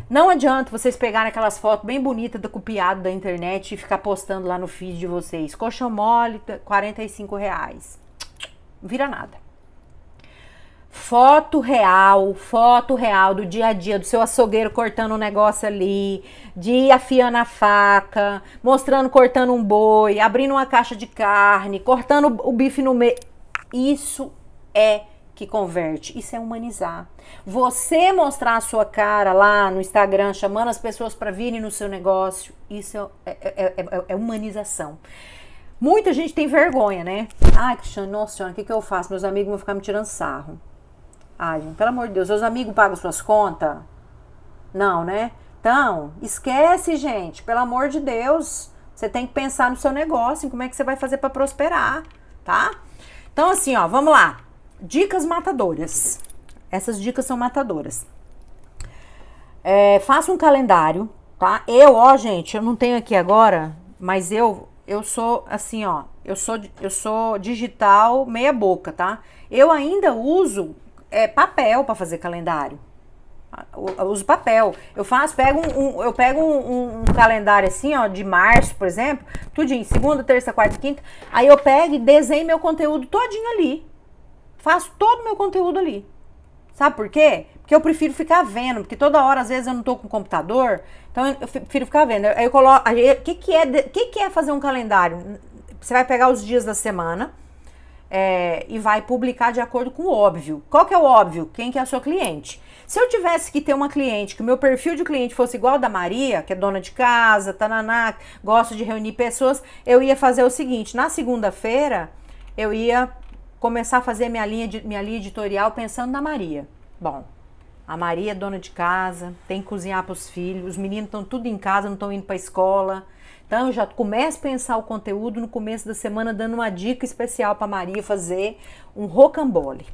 Não adianta vocês pegarem aquelas fotos bem bonitas do copiado da internet e ficar postando lá no feed de vocês. Coxão mole, R$45. Não vira nada. Foto real do dia a dia, do seu açougueiro cortando um negócio ali, de afiando a faca, mostrando cortando um boi, abrindo uma caixa de carne, cortando o bife no meio. Isso é que converte, isso é humanizar. Você mostrar a sua cara lá no Instagram, chamando as pessoas para virem no seu negócio, isso é humanização. Muita gente tem vergonha, né? Ai, Cristiane, nossa senhora, o que eu faço? Meus amigos vão ficar me tirando sarro. Ai, gente, pelo amor de Deus, seus amigos pagam suas contas? Não, né? Então, esquece, gente, pelo amor de Deus. Você tem que pensar no seu negócio, em como é que você vai fazer para prosperar, tá? Então, assim, vamos lá. Dicas matadoras. Essas dicas são matadoras. Faça um calendário, tá? Gente, eu não tenho aqui agora, mas eu sou assim, eu sou digital meia boca, tá? Eu ainda uso papel para fazer calendário. Eu uso papel. Eu pego um calendário assim, de março, por exemplo, tudinho, segunda, terça, quarta, quinta. Aí eu pego e desenho meu conteúdo todinho ali. Faço todo o meu conteúdo ali. Sabe por quê? Porque eu prefiro ficar vendo, porque toda hora, às vezes, eu não tô com o computador, então eu prefiro ficar vendo. Aí eu coloco. O que é fazer um calendário? Você vai pegar os dias da semana, e vai publicar de acordo com o óbvio. Qual que é o óbvio? Quem que é a sua cliente? Se eu tivesse que ter uma cliente, que o meu perfil de cliente fosse igual ao da Maria, que é dona de casa, tananá, gosta de reunir pessoas, eu ia fazer o seguinte, na segunda-feira, eu ia começar a fazer minha linha editorial pensando na Maria. Bom, a Maria é dona de casa, tem que cozinhar para os filhos, os meninos estão tudo em casa, não estão indo para a escola. Então, eu já começo a pensar o conteúdo no começo da semana, dando uma dica especial para Maria fazer um rocambole.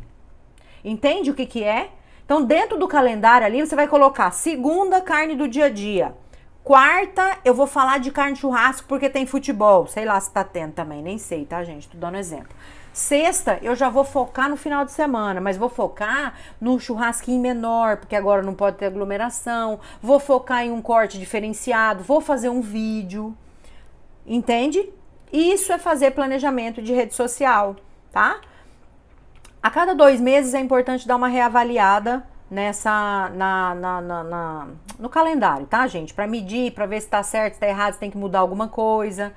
Entende o que que é? Então, dentro do calendário ali, você vai colocar segunda, carne do dia a dia. Quarta, eu vou falar de carne de churrasco porque tem futebol. Sei lá se tá tendo também, nem sei, tá, gente? Tô dando exemplo. Sexta, eu já vou focar no final de semana, mas vou focar no churrasquinho menor, porque agora não pode ter aglomeração. Vou focar em um corte diferenciado, vou fazer um vídeo. Entende? Isso é fazer planejamento de rede social, tá? A cada 2 meses é importante dar uma reavaliada no calendário, tá, gente? Para medir, para ver se tá certo, se tá errado, se tem que mudar alguma coisa.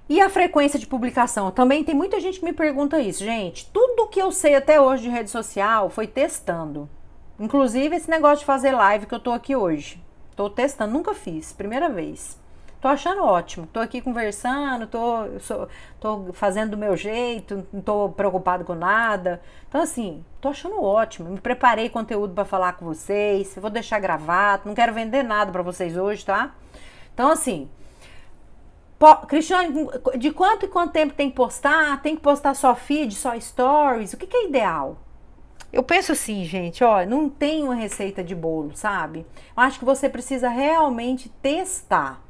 E a frequência de publicação? Também tem muita gente que me pergunta isso, gente. Tudo que eu sei até hoje de rede social foi testando. Inclusive esse negócio de fazer live que eu tô aqui hoje. Tô testando, nunca fiz, primeira vez. Tô achando ótimo, tô aqui conversando, tô fazendo do meu jeito, não tô preocupado com nada. Então assim, tô achando ótimo, me preparei conteúdo para falar com vocês, vou deixar gravado, não quero vender nada para vocês hoje, tá? Então assim, Cristiane, de quanto em quanto tempo tem que postar? Tem que postar só feed, só stories? O que é ideal? Eu penso assim, gente, ó, não tem uma receita de bolo, sabe? Eu acho que você precisa realmente testar.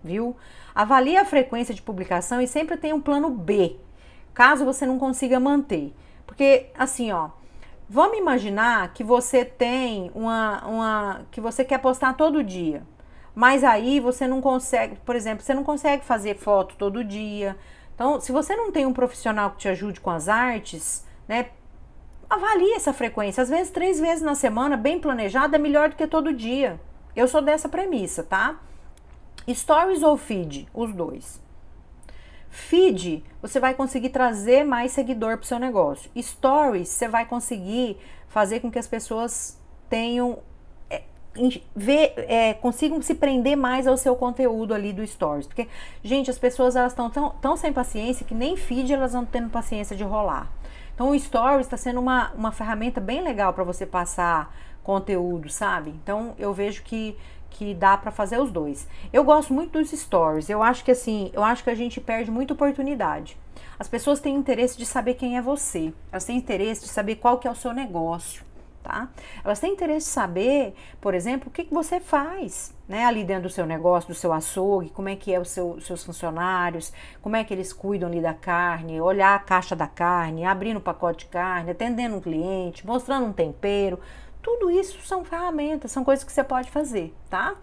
Viu? Avalie a frequência de publicação e sempre tenha um plano B, caso você não consiga manter. Porque, assim, ó, vamos imaginar que você tem que você quer postar todo dia, mas aí você não consegue, por exemplo, você não consegue fazer foto todo dia. Então, se você não tem um profissional que te ajude com as artes, né, avalie essa frequência. Às vezes, 3 vezes na semana, bem planejada, é melhor do que todo dia. Eu sou dessa premissa, tá? Stories ou feed? Os dois. Feed, você vai conseguir trazer mais seguidor para o seu negócio. Stories, você vai conseguir fazer com que as pessoas tenham consigam se prender mais ao seu conteúdo ali do Stories. Porque, gente, as pessoas elas estão tão sem paciência que nem feed elas não tendo paciência de rolar. Então o Stories está sendo uma ferramenta bem legal para você passar conteúdo, sabe? Então eu vejo que dá para fazer os dois. Eu gosto muito dos stories. Eu acho que assim, a gente perde muita oportunidade. As pessoas têm interesse de saber quem é você. Elas têm interesse de saber qual que é o seu negócio, tá? Elas têm interesse de saber, por exemplo, o que você faz, né? Ali dentro do seu negócio, do seu açougue, como é que é os seus funcionários, como é que eles cuidam ali da carne, olhar a caixa da carne, abrindo o pacote de carne, atendendo um cliente, mostrando um tempero. Tudo isso são ferramentas, são coisas que você pode fazer, tá?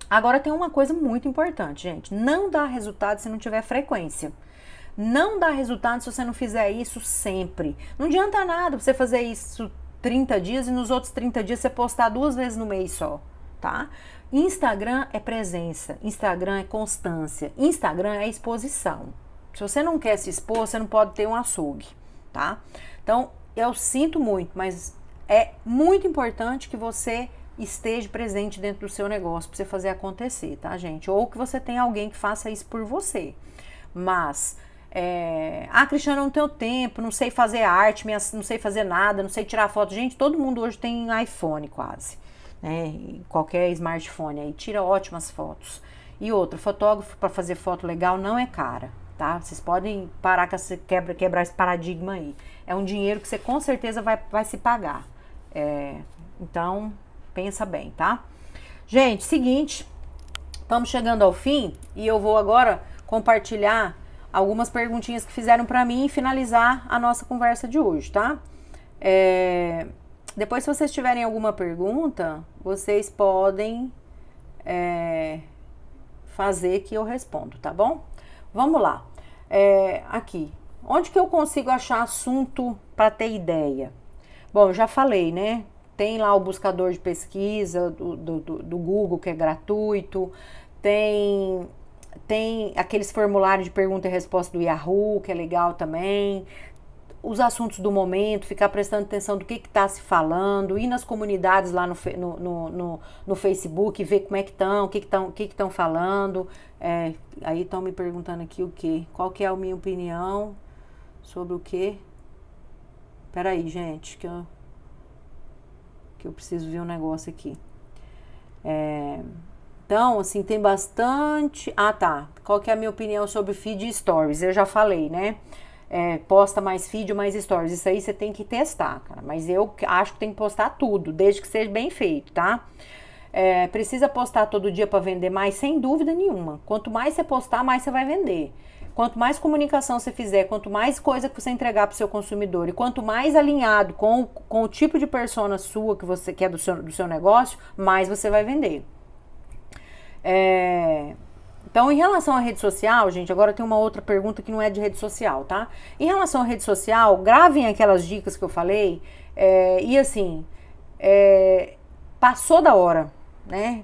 Agora tem uma coisa muito importante, gente. Não dá resultado se não tiver frequência. Não dá resultado se você não fizer isso sempre. Não adianta nada você fazer isso 30 dias e nos outros 30 dias você postar 2 vezes no mês só, tá? Instagram é presença, Instagram é constância, Instagram é exposição. Se você não quer se expor, você não pode ter um açougue, tá? Então, eu sinto muito, mas é muito importante que você esteja presente dentro do seu negócio para você fazer acontecer, tá, gente? Ou que você tenha alguém que faça isso por você. Mas, Cristiana, não tenho tempo, não sei fazer arte, não sei fazer nada, não sei tirar foto. Gente, todo mundo hoje tem iPhone quase, né? Qualquer smartphone aí, tira ótimas fotos. E outra, fotógrafo para fazer foto legal não é cara, tá? Vocês podem parar com quebrar esse paradigma aí. É um dinheiro que você com certeza vai se pagar. Então, pensa bem, tá? Gente, seguinte, estamos chegando ao fim e eu vou agora compartilhar algumas perguntinhas que fizeram para mim e finalizar a nossa conversa de hoje, tá? Depois, se vocês tiverem alguma pergunta, vocês podem fazer que eu respondo, tá bom? Vamos lá. Aqui, onde que eu consigo achar assunto para ter ideia? Bom, eu já falei, né? Tem lá o buscador de pesquisa do Google, que é gratuito. Tem aqueles formulários de pergunta e resposta do Yahoo, que é legal também. Os assuntos do momento, ficar prestando atenção do que está se falando, ir nas comunidades lá no Facebook, ver como é que estão, o que estão falando. Aí estão me perguntando aqui o quê? Qual que é a minha opinião sobre o quê? Peraí, gente, que eu preciso ver um negócio aqui. Então, assim, tem bastante... Ah, tá. Qual que é a minha opinião sobre feed e stories? Eu já falei, né? Posta mais feed ou mais stories. Isso aí você tem que testar, cara. Mas eu acho que tem que postar tudo, desde que seja bem feito, tá? Precisa postar todo dia para vender mais? Sem dúvida nenhuma. Quanto mais você postar, mais você vai vender. Quanto mais comunicação você fizer, quanto mais coisa que você entregar para o seu consumidor e quanto mais alinhado com o tipo de persona sua que você quer do seu negócio, mais você vai vender. Então, em relação à rede social, gente, agora tem uma outra pergunta que não é de rede social, tá? Em relação à rede social, gravem aquelas dicas que eu falei e assim, passou da hora, né?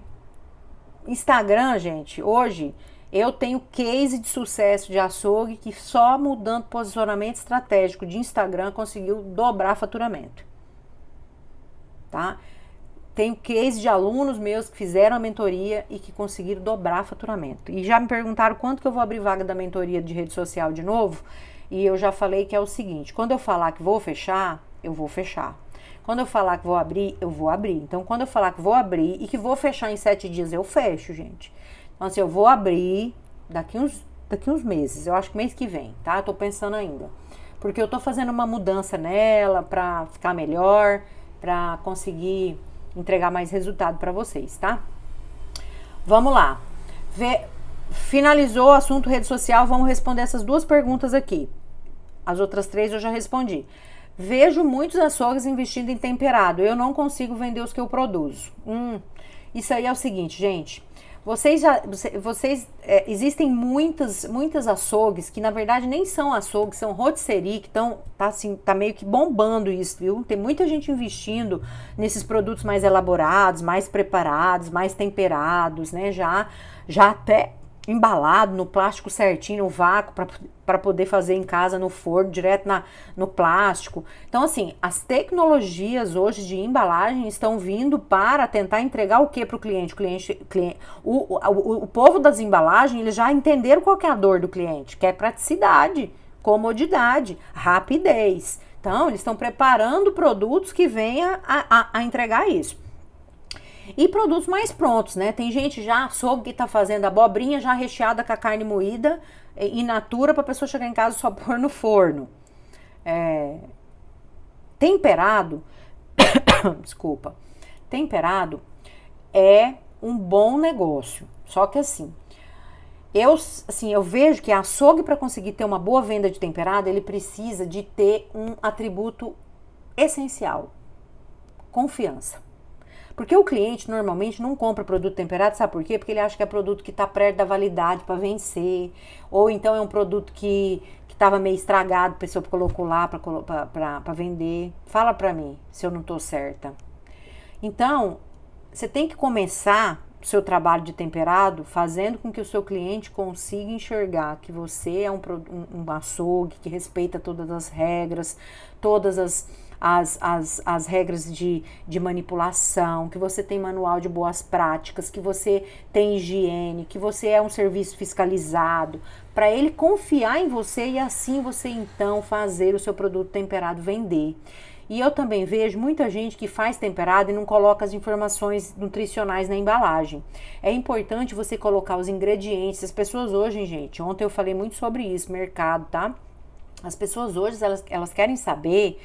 Instagram, gente, hoje eu tenho case de sucesso de açougue que só mudando posicionamento estratégico de Instagram conseguiu dobrar faturamento, tá? Tenho case de alunos meus que fizeram a mentoria e que conseguiram dobrar faturamento. E já me perguntaram quanto que eu vou abrir vaga da mentoria de rede social de novo. E eu já falei que é o seguinte, quando eu falar que vou fechar, eu vou fechar. Quando eu falar que vou abrir, eu vou abrir. Então, quando eu falar que vou abrir e que vou fechar em 7 dias, eu fecho, gente. Então, assim, eu vou abrir daqui uns meses. Eu acho que mês que vem, tá? Eu tô pensando ainda. Porque eu tô fazendo uma mudança nela pra ficar melhor, pra conseguir entregar mais resultado para vocês, tá? Vamos lá. Finalizou o assunto rede social, vamos responder essas 2 perguntas aqui. As outras 3 eu já respondi. Vejo muitos açougues investindo em temperado. Eu não consigo vender os que eu produzo. Isso aí é o seguinte, gente. Existem muitas açougues que na verdade nem são açougues, são rotisserie que tá meio que bombando isso, viu? Tem muita gente investindo nesses produtos mais elaborados, mais preparados, mais temperados, né? Já até embalado no plástico certinho, no vácuo, para poder fazer em casa no forno, direto no plástico. Então, assim, as tecnologias hoje de embalagem estão vindo para tentar entregar o que para o cliente? O povo das embalagens, eles já entenderam qual que é a dor do cliente, que é praticidade, comodidade, rapidez. Então, eles estão preparando produtos que venham a entregar isso. E produtos mais prontos, né? Tem gente já, açougue que tá fazendo abobrinha já recheada com a carne moída in natura pra pessoa chegar em casa e só pôr no forno. Temperado, desculpa, temperado é um bom negócio. Só que assim, eu vejo que açougue para conseguir ter uma boa venda de temperado, ele precisa de ter um atributo essencial: confiança. Porque o cliente normalmente não compra produto temperado, sabe por quê? Porque ele acha que é produto que está perto da validade para vencer, ou então é um produto que estava meio estragado, a pessoa colocou lá para vender. Fala para mim se eu não estou certa. Então, você tem que começar o seu trabalho de temperado fazendo com que o seu cliente consiga enxergar que você é um açougue que respeita todas as regras, todas as regras de manipulação, que você tem manual de boas práticas, que você tem higiene, que você é um serviço fiscalizado, para ele confiar em você e assim você então fazer o seu produto temperado vender. E eu também vejo muita gente que faz temperado e não coloca as informações nutricionais na embalagem. É importante você colocar os ingredientes. As pessoas hoje, gente, ontem eu falei muito sobre isso, mercado, tá? As pessoas hoje, elas querem saber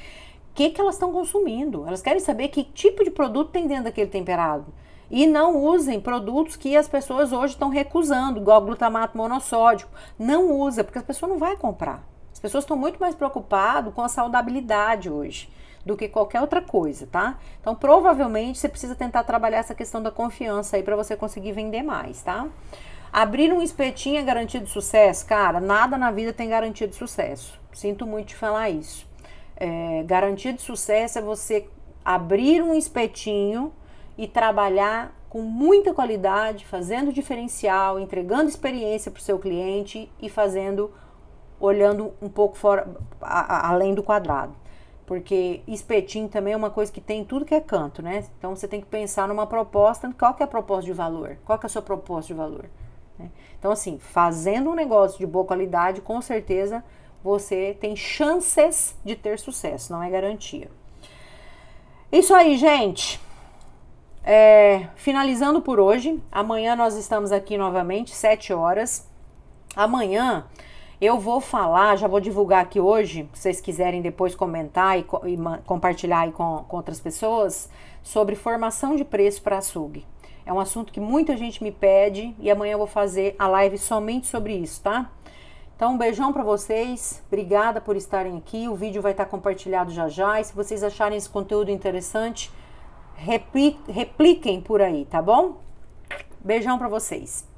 o que elas estão consumindo. Elas querem saber que tipo de produto tem dentro daquele temperado. E não usem produtos que as pessoas hoje estão recusando, igual glutamato monossódico. Não usa, porque a pessoa não vai comprar. As pessoas estão muito mais preocupadas com a saudabilidade hoje do que qualquer outra coisa, tá? Então, provavelmente, você precisa tentar trabalhar essa questão da confiança aí para você conseguir vender mais, tá? Abrir um espetinho é garantia de sucesso? Cara, nada na vida tem garantia de sucesso. Sinto muito te falar isso. Garantia de sucesso é você abrir um espetinho e trabalhar com muita qualidade, fazendo diferencial, entregando experiência para o seu cliente e olhando um pouco fora, além do quadrado. Porque espetinho também é uma coisa que tem em tudo que é canto, né? Então você tem que pensar numa proposta, qual que é a proposta de valor? Qual que é a sua proposta de valor? Então assim, fazendo um negócio de boa qualidade, com certeza você tem chances de ter sucesso, não é garantia. Isso aí, gente. Finalizando por hoje. Amanhã nós estamos aqui novamente, 7 horas. Amanhã eu vou falar, já vou divulgar aqui hoje, se vocês quiserem depois comentar e compartilhar aí com outras pessoas, sobre formação de preço para açougue. É um assunto que muita gente me pede e amanhã eu vou fazer a live somente sobre isso, tá? Então, um beijão para vocês, obrigada por estarem aqui, o vídeo vai estar compartilhado já já, e se vocês acharem esse conteúdo interessante, repliquem por aí, tá bom? Beijão para vocês.